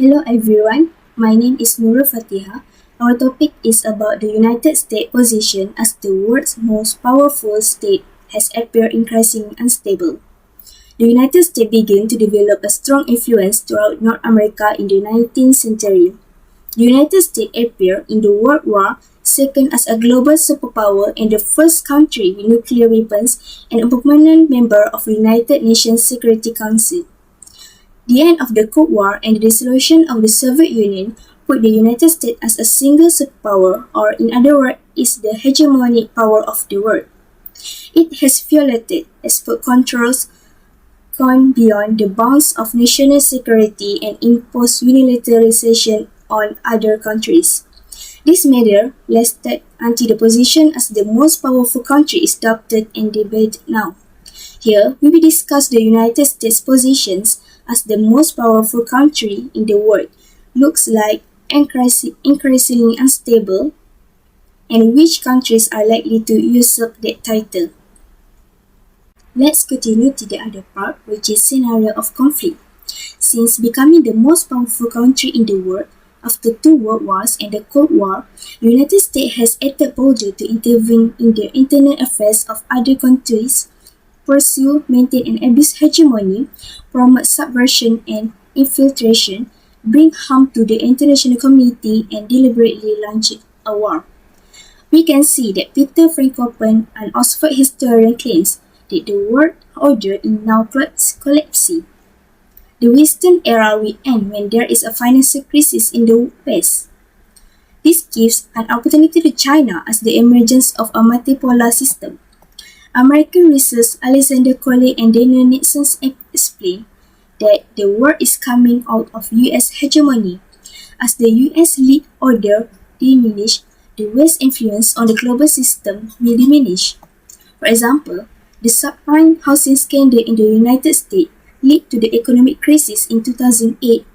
Hello everyone, my name is NURUL FATIHAH. Our topic is about the United States' position as the world's most powerful state has appeared increasingly unstable. The United States began to develop a strong influence throughout North America in the 19th century. The United States appeared in the World War II as a global superpower and the first country with nuclear weapons and a permanent member of the United Nations Security Council. The end of the Cold War and the dissolution of the Soviet Union put the United States as a single superpower, or in other words, is the hegemonic power of the world. It has violated export controls, gone beyond the bounds of national security, and imposed unilateralization on other countries. This measure lasted until the position as the most powerful country is adopted and debated now. Here, we will discuss the United States' positions as the most powerful country in the world, looks like increasingly unstable, and which countries are likely to usurp that title. Let's continue to the other part, which is scenario of conflict. Since becoming the most powerful country in the world after two world wars and the Cold War, the United States has acted boldly to intervene in the internal affairs of other countries, pursue, maintain and abuse hegemony, promote subversion and infiltration, bring harm to the international community and deliberately launch a war. We can see that Peter Frankopan, an Oxford historian, claims that the world order is now collapsing. The Western era will end when there is a financial crisis in the West. This gives an opportunity to China as the emergence of a multipolar system. American researchers Alexander Coley and Daniel Nixon explain that the world is coming out of U.S. hegemony. As the U.S. lead order diminishes, the West's influence on the global system will diminish. For example, the subprime housing scandal in the United States led to the economic crisis in 2008.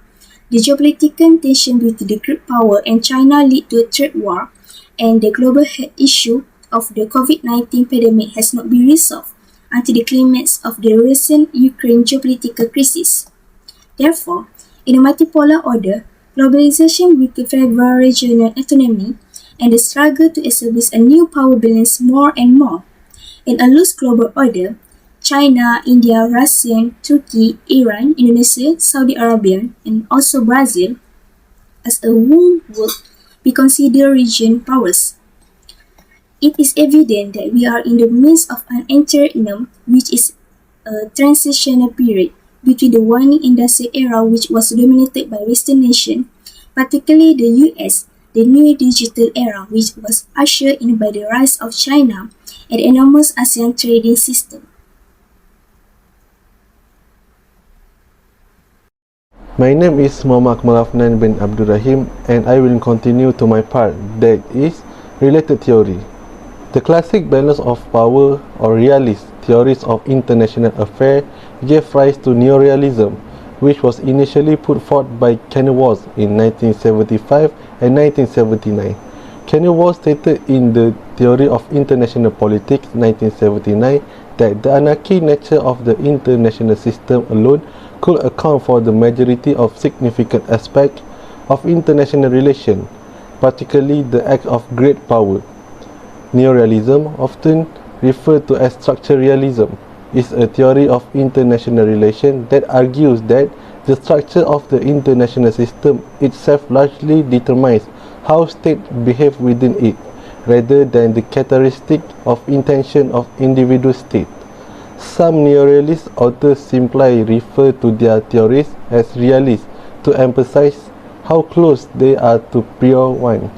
The geopolitical tension between the great power and China led to a trade war, and the global issue of the COVID-19 pandemic has not been resolved until the climax of the recent Ukraine geopolitical crisis. Therefore, in a multipolar order, globalization will favor regional autonomy and the struggle to establish a new power balance more and more. In a loose global order, China, India, Russia, Turkey, Iran, Indonesia, Saudi Arabia, and also Brazil as a whole would be considered region powers. It is evident that we are in the midst of an interim, which is a transitional period between the waning industrial era, which was dominated by Western nations, particularly the US, the new digital era, which was ushered in by the rise of China and the enormous ASEAN trading system. My name is Muhammad AFNAN bin ABDUL and I will continue to my part, that is related theory. The classic balance of power or realist theories of international affairs gave rise to neorealism, which was initially put forth by Kenneth in 1975 and 1979. Kenneth stated in the Theory of International Politics 1979 that the anarchic nature of the international system alone could account for the majority of significant aspects of international relations, particularly the act of great power. Neorealism, often referred to as structural realism, is a theory of international relations that argues that the structure of the international system itself largely determines how states behave within it, rather than the characteristic of intention of individual states. Some neorealist authors simply refer to their theories as realists to emphasize how close they are to pure one.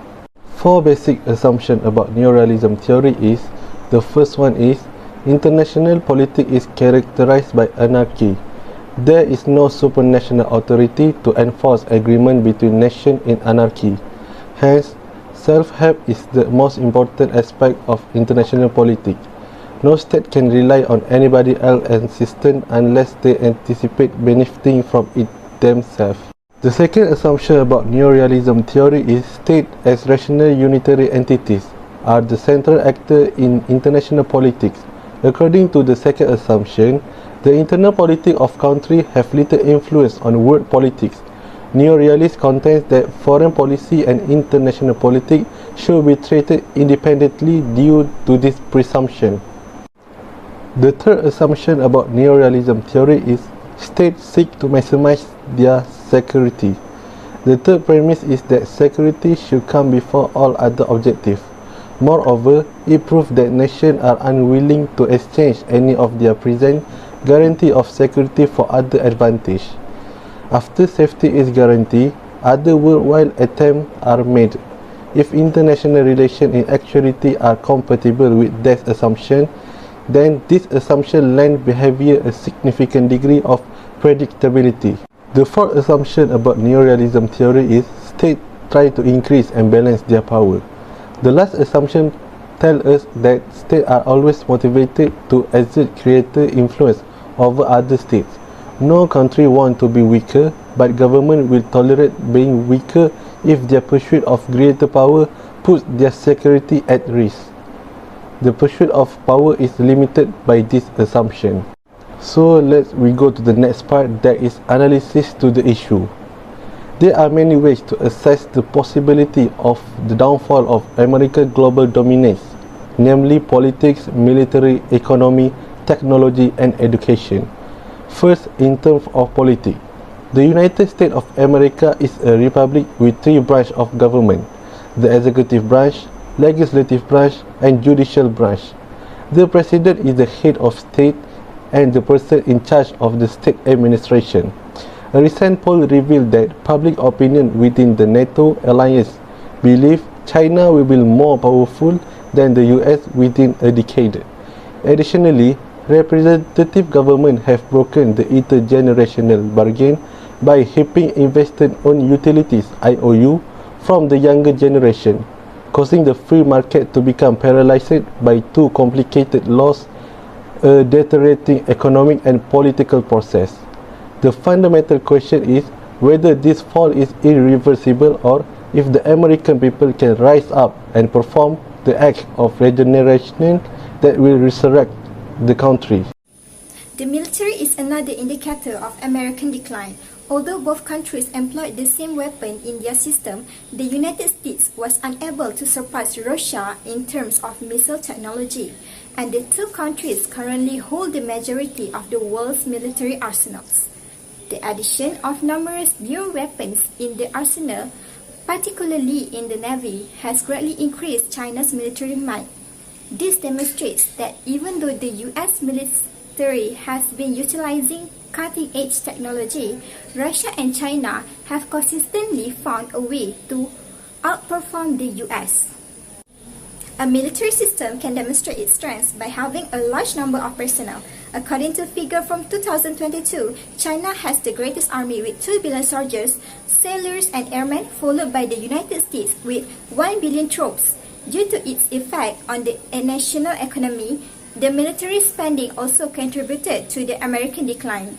Four basic assumptions about neorealism theory is: the first one is, international politics is characterized by anarchy. There is no supranational authority to enforce agreement between nations in anarchy. Hence, self-help is the most important aspect of international politics. No state can rely on anybody else's assistance unless they anticipate benefiting from it themselves. The second assumption about neorealism theory is states as rational unitary entities are the central actor in international politics. According to the second assumption, the internal politics of countries have little influence on world politics. Neorealist contends that foreign policy and international politics should be treated independently due to this presumption. The third assumption about neorealism theory is states seek to maximize their security. The third premise is that security should come before all other objectives. Moreover, it proves that nations are unwilling to exchange any of their present guarantee of security for other advantage. After safety is guaranteed, other worldwide attempts are made. If international relations in actuality are compatible with that assumption, then this assumption lends behavior a significant degree of predictability. The fourth assumption about neorealism theory is states try to increase and balance their power. The last assumption tells us that states are always motivated to exert greater influence over other states. No country wants to be weaker, but government will tolerate being weaker if their pursuit of greater power puts their security at risk. The pursuit of power is limited by this assumption. So we go to the next part, that is analysis to the issue. There are many ways to assess the possibility of the downfall of American global dominance, namely politics, military, economy, technology, and education. First, in terms of politics, the United States of America is a republic with three branches of government: the executive branch, legislative branch, and judicial branch. The president is the head of state and the person in charge of the state administration. A recent poll revealed that public opinion within the NATO alliance believes China will be more powerful than the US within a decade. Additionally, representative governments have broken the intergenerational bargain by helping investor-owned utilities (IOU) from the younger generation, causing the free market to become paralyzed by too complicated laws, a deteriorating economic and political process. The fundamental question is whether this fall is irreversible or if the American people can rise up and perform the act of regeneration that will resurrect the country. The military is another indicator of American decline. Although both countries employed the same weapon in their system, the United States was unable to surpass Russia in terms of missile technology, and the two countries currently hold the majority of the world's military arsenals. The addition of numerous newer weapons in the arsenal, particularly in the Navy, has greatly increased China's military might. This demonstrates that even though the US military has been utilizing cutting-edge technology, Russia and China have consistently found a way to outperform the US. A military system can demonstrate its strength by having a large number of personnel. According to a figure from 2022, China has the greatest army with 2 billion soldiers, sailors, and airmen, followed by the United States with 1 billion troops. Due to its effect on the national economy, the military spending also contributed to the American decline.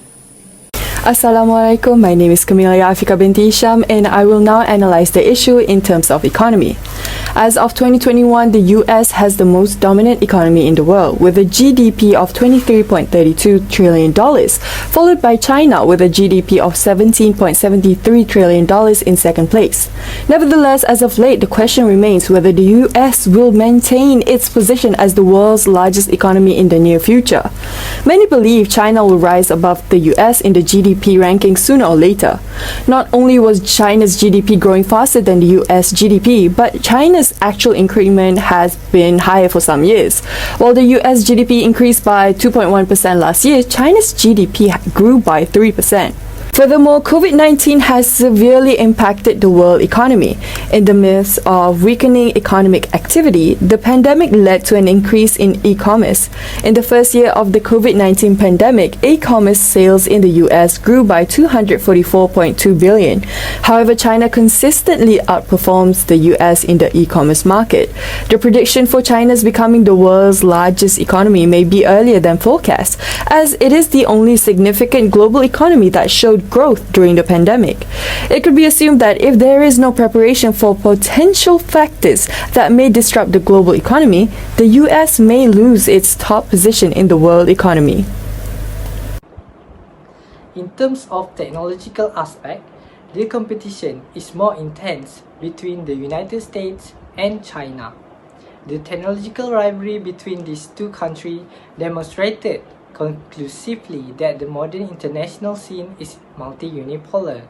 Assalamualaikum, my name is KAMILIA binti HISYAM, and I will now analyze the issue in terms of economy. As of 2021, the US has the most dominant economy in the world with a GDP of $23.32 trillion, followed by China with a GDP of $17.73 trillion in second place. Nevertheless, as of late, the question remains whether the US will maintain its position as the world's largest economy in the near future. Many believe China will rise above the US in the GDP ranking sooner or later. Not only was China's GDP growing faster than the US GDP, but China's actual increment has been higher for some years. While the US GDP increased by 2.1% last year, China's GDP grew by 3%. Furthermore, COVID-19 has severely impacted the world economy. In the midst of weakening economic activity, the pandemic led to an increase in e-commerce. In the first year of the COVID-19 pandemic, e-commerce sales in the US grew by $244.2 billion. However, China consistently outperforms the US in the e-commerce market. The prediction for China's becoming the world's largest economy may be earlier than forecast, as it is the only significant global economy that showed growth during the pandemic. It could be assumed that if there is no preparation for potential factors that may disrupt the global economy, the US may lose its top position in the world economy. In terms of technological aspect, the competition is more intense between the United States and China. The technological rivalry between these two countries demonstrated conclusively that the modern international scene is multi-unipolar.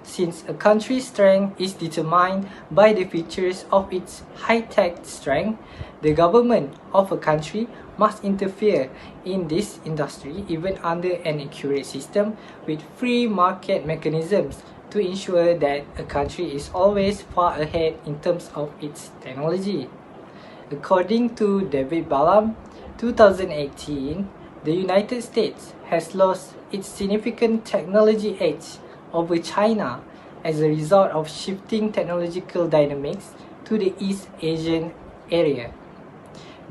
Since a country's strength is determined by the features of its high-tech strength, the government of a country must interfere in this industry even under an accurate system with free market mechanisms to ensure that a country is always far ahead in terms of its technology. According to David Balam, 2018, the United States has lost its significant technology edge over China as a result of shifting technological dynamics to the East Asian area.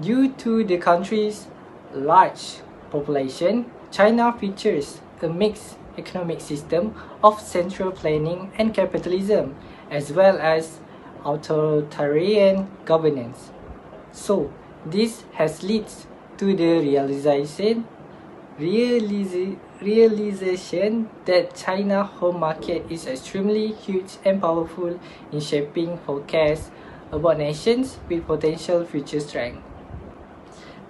Due to the country's large population, China features a mixed economic system of central planning and capitalism, as well as authoritarian governance. So, this has led to the realization that China's home market is extremely huge and powerful in shaping forecasts about nations with potential future strength.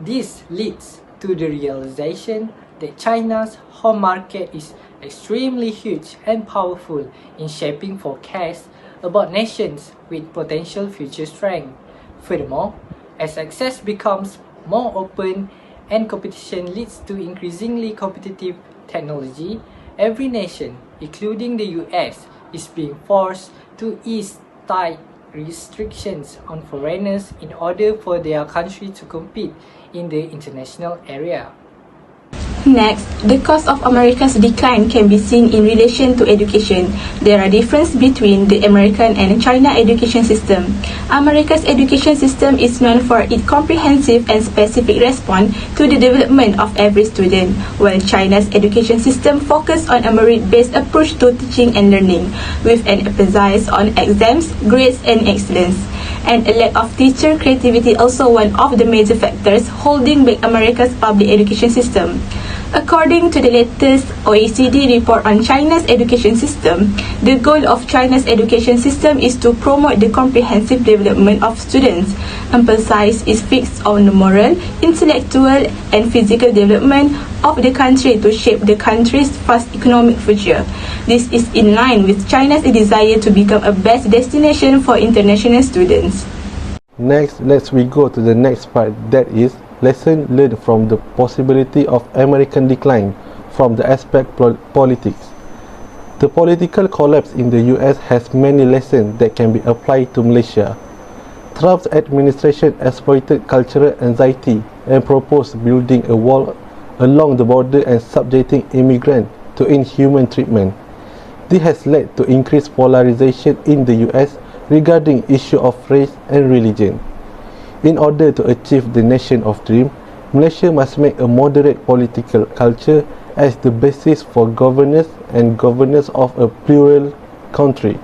This leads to the realization that China's home market is extremely huge and powerful in shaping forecasts about nations with potential future strength. Furthermore, as access becomes more open and competition leads to increasingly competitive technology, every nation, including the US, is being forced to ease tight restrictions on foreigners in order for their country to compete in the international area. Next, the cause of America's decline can be seen in relation to education. There are differences between the American and China education system. America's education system is known for its comprehensive and specific response to the development of every student, while China's education system focuses on a merit-based approach to teaching and learning, with an emphasis on exams, grades, and excellence. And a lack of teacher creativity also one of the major factors holding back America's public education system. According to the latest OECD report on China's education system, the goal of China's education system is to promote the comprehensive development of students. Emphasis is fixed on the moral, intellectual, and physical development of the country to shape the country's fast economic future. This is in line with China's desire to become a best destination for international students. Next, let's go to the next part, that is lesson learned from the possibility of American decline from the aspect politics. The political collapse in the US has many lessons that can be applied to Malaysia. Trump's administration exploited cultural anxiety and proposed building a wall along the border and subjecting immigrants to inhuman treatment. This has led to increased polarization in the US regarding issue of race and religion. In order to achieve the nation of dream, Malaysia must make a moderate political culture as the basis for governance of a plural country.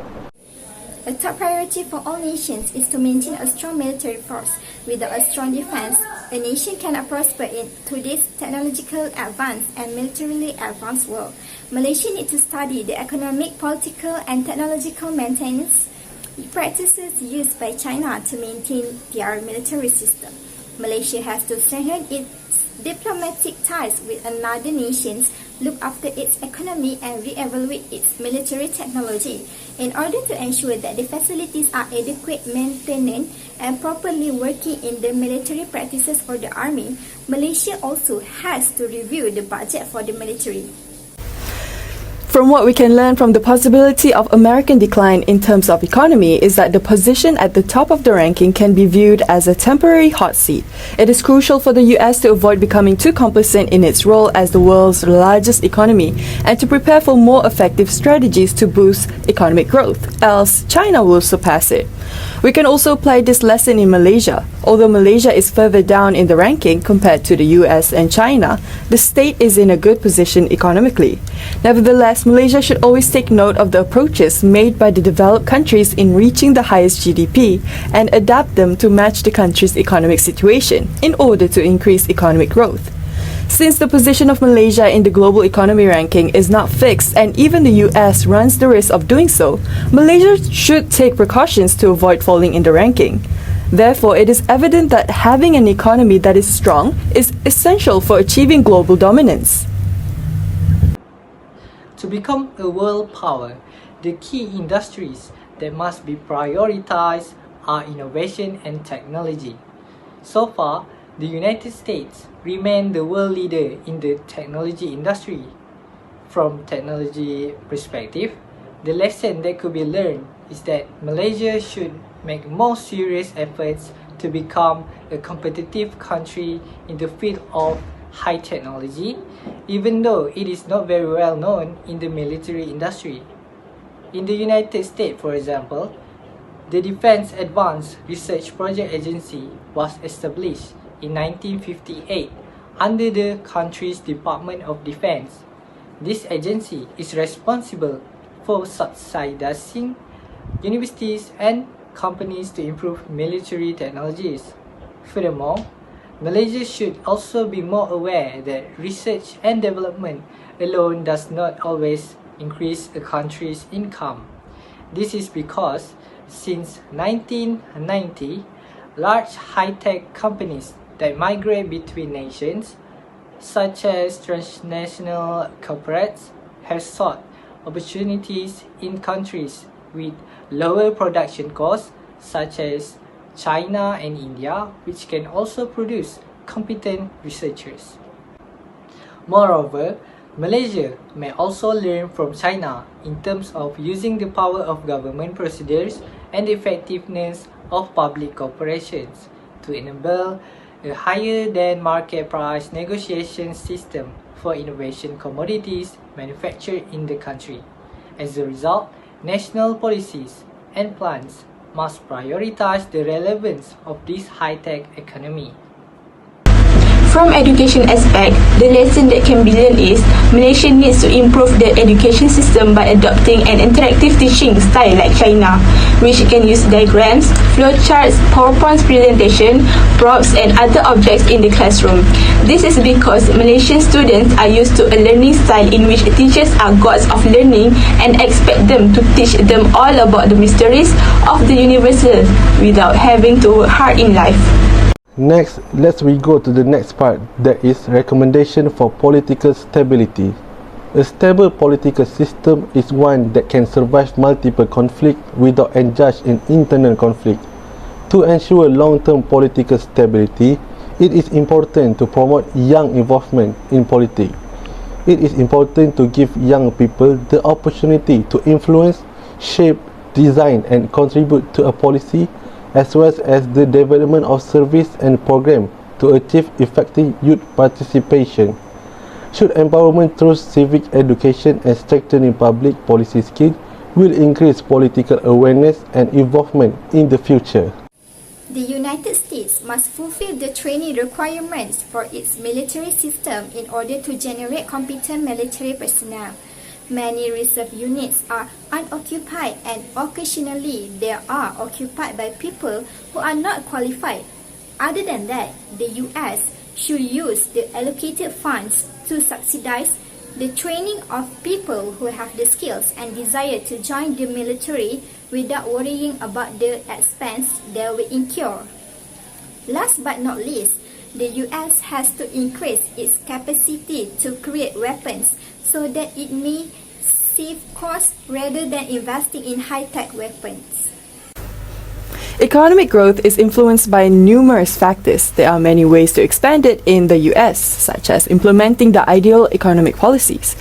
A top priority for all nations is to maintain a strong military force. Without a strong defense, a nation cannot prosper in today's technological advanced and militarily advanced world. Malaysia needs to study the economic, political, and technological maintenance practices used by China to maintain their military system. Malaysia has to strengthen its diplomatic ties with another nations, look after its economy, and re-evaluate its military technology. In order to ensure that the facilities are adequate, maintained, and properly working in the military practices for the army, Malaysia also has to review the budget for the military. From what we can learn from the possibility of American decline in terms of economy is that the position at the top of the ranking can be viewed as a temporary hot seat. It is crucial for the US to avoid becoming too complacent in its role as the world's largest economy and to prepare for more effective strategies to boost economic growth, else China will surpass it. We can also apply this lesson in Malaysia. Although Malaysia is further down in the ranking compared to the US and China, the state is in a good position economically. Nevertheless, Malaysia should always take note of the approaches made by the developed countries in reaching the highest GDP and adapt them to match the country's economic situation in order to increase economic growth. Since the position of Malaysia in the global economy ranking is not fixed and even the US runs the risk of doing so, Malaysia should take precautions to avoid falling in the ranking. Therefore, it is evident that having an economy that is strong is essential for achieving global dominance. To become a world power, the key industries that must be prioritized are innovation and technology. So far, the United States remain the world leader in the technology industry. From technology perspective, the lesson that could be learned is that Malaysia should make more serious efforts to become a competitive country in the field of high technology, even though it is not very well known in the military industry. In the United States, for example, the Defense Advanced Research Project Agency was established in 1958 under the country's Department of Defense. This agency is responsible for subsidizing universities and companies to improve military technologies. Furthermore, Malaysia should also be more aware that research and development alone does not always increase a country's income. This is because since 1990, large high-tech companies that migrate between nations, such as transnational corporates, have sought opportunities in countries with lower production costs, such as China and India, which can also produce competent researchers. Moreover, Malaysia may also learn from China in terms of using the power of government procedures and the effectiveness of public corporations to enable a higher than market price negotiation system for innovation commodities manufactured in the country. As a result, national policies and plans must prioritize the relevance of this high-tech economy. From education aspect, the lesson that can be learned is Malaysia needs to improve the education system by adopting an interactive teaching style like China, which can use diagrams, flowcharts, PowerPoint presentation, props and other objects in the classroom. This is because Malaysian students are used to a learning style in which teachers are gods of learning and expect them to teach them all about the mysteries of the universe without having to work hard in life. Next, let's go to the next part, that is recommendation for political stability. A stable political system is one that can survive multiple conflicts without engaging in internal conflict. To ensure long-term political stability, it is important to promote young involvement in politics. It is important to give young people the opportunity to influence, shape, design and contribute to a policy, as well as the development of service and program to achieve effective youth participation. Should empowerment through civic education and strengthening public policy skills will increase political awareness and involvement in the future. The United States must fulfill the training requirements for its military system in order to generate competent military personnel. Many reserve units are unoccupied and occasionally they are occupied by people who are not qualified. Other than that, the US should use the allocated funds to subsidize the training of people who have the skills and desire to join the military without worrying about the expense they will incur. Last but not least, the US has to increase its capacity to create weapons so that it may save costs rather than investing in high-tech weapons. Economic growth is influenced by numerous factors. There are many ways to expand it in the US, such as implementing the ideal economic policies.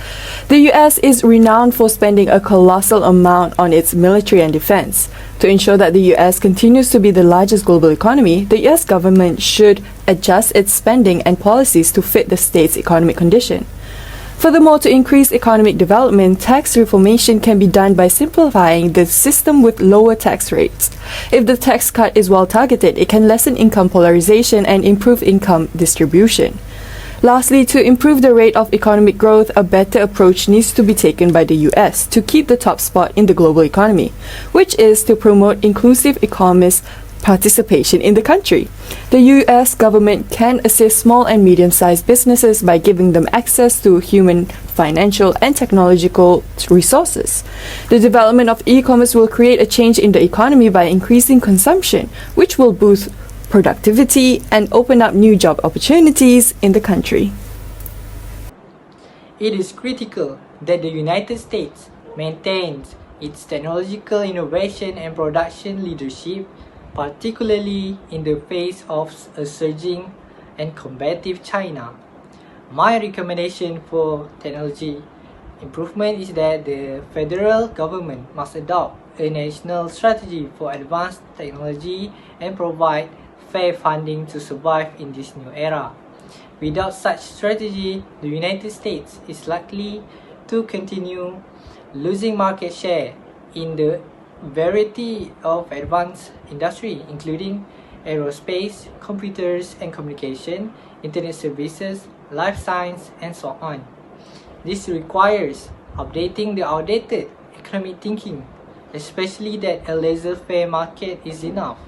The US is renowned for spending a colossal amount on its military and defense. To ensure that the US continues to be the largest global economy, the US government should adjust its spending and policies to fit the state's economic condition. Furthermore, to increase economic development, tax reformation can be done by simplifying the system with lower tax rates. If the tax cut is well targeted, it can lessen income polarization and improve income distribution. Lastly, to improve the rate of economic growth, a better approach needs to be taken by the US to keep the top spot in the global economy, which is to promote inclusive economies participation in the country. The US government can assist small and medium-sized businesses by giving them access to human, financial, and technological resources. The development of e-commerce will create a change in the economy by increasing consumption, which will boost productivity and open up new job opportunities in the country. It is critical that the United States maintains its technological innovation and production leadership, particularly in the face of a surging and combative China. My recommendation for technology improvement is that the federal government must adopt a national strategy for advanced technology and provide fair funding to survive in this new era. Without such strategy, the United States is likely to continue losing market share in the variety of advanced industry, including aerospace, computers and communication, internet services, life science, and so on. This requires updating the outdated economic thinking, especially that a laissez-faire market is enough.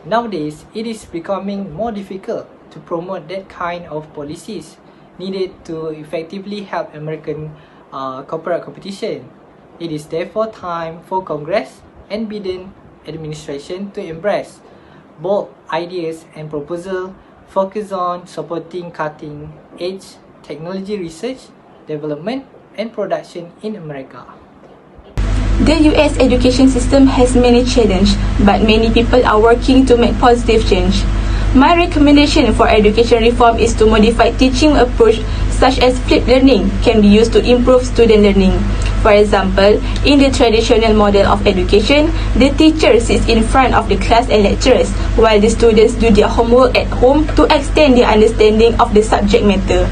Nowadays, it is becoming more difficult to promote that kind of policies needed to effectively help American corporate competition. It is therefore time for Congress and Biden administration to embrace bold ideas and proposals focus on supporting cutting-edge technology research, development, and production in America. The US education system has many challenges, but many people are working to make positive change. My recommendation for education reform is to modify teaching approach such as flipped learning can be used to improve student learning. For example, in the traditional model of education, the teacher sits in front of the class and lectures, while the students do their homework at home to extend their understanding of the subject matter.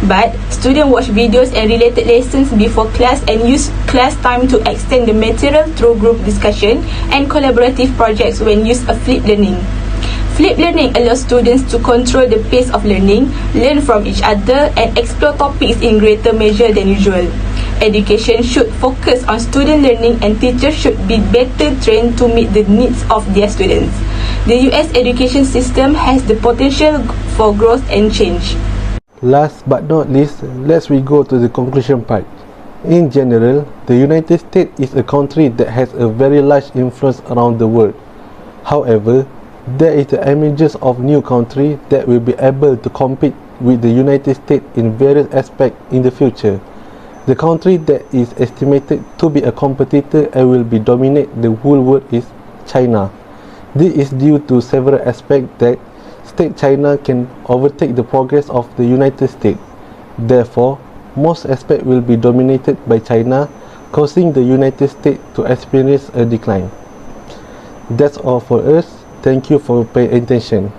But students watch videos and related lessons before class and use class time to extend the material through group discussion and collaborative projects when used a flipped learning. Flipped learning allows students to control the pace of learning, learn from each other, and explore topics in greater measure than usual. Education should focus on student learning and teachers should be better trained to meet the needs of their students. The US education system has the potential for growth and change. Last but not least, let's go to the conclusion part. In general, the United States is a country that has a very large influence around the world. However, there is the emergence of new countries that will be able to compete with the United States in various aspects in the future. The country that is estimated to be a competitor and will be dominate the whole world is China. This is due to several aspects that state China can overtake the progress of the United States. Therefore, most aspects will be dominated by China, causing the United States to experience a decline. That's all for us. Thank you for paying attention.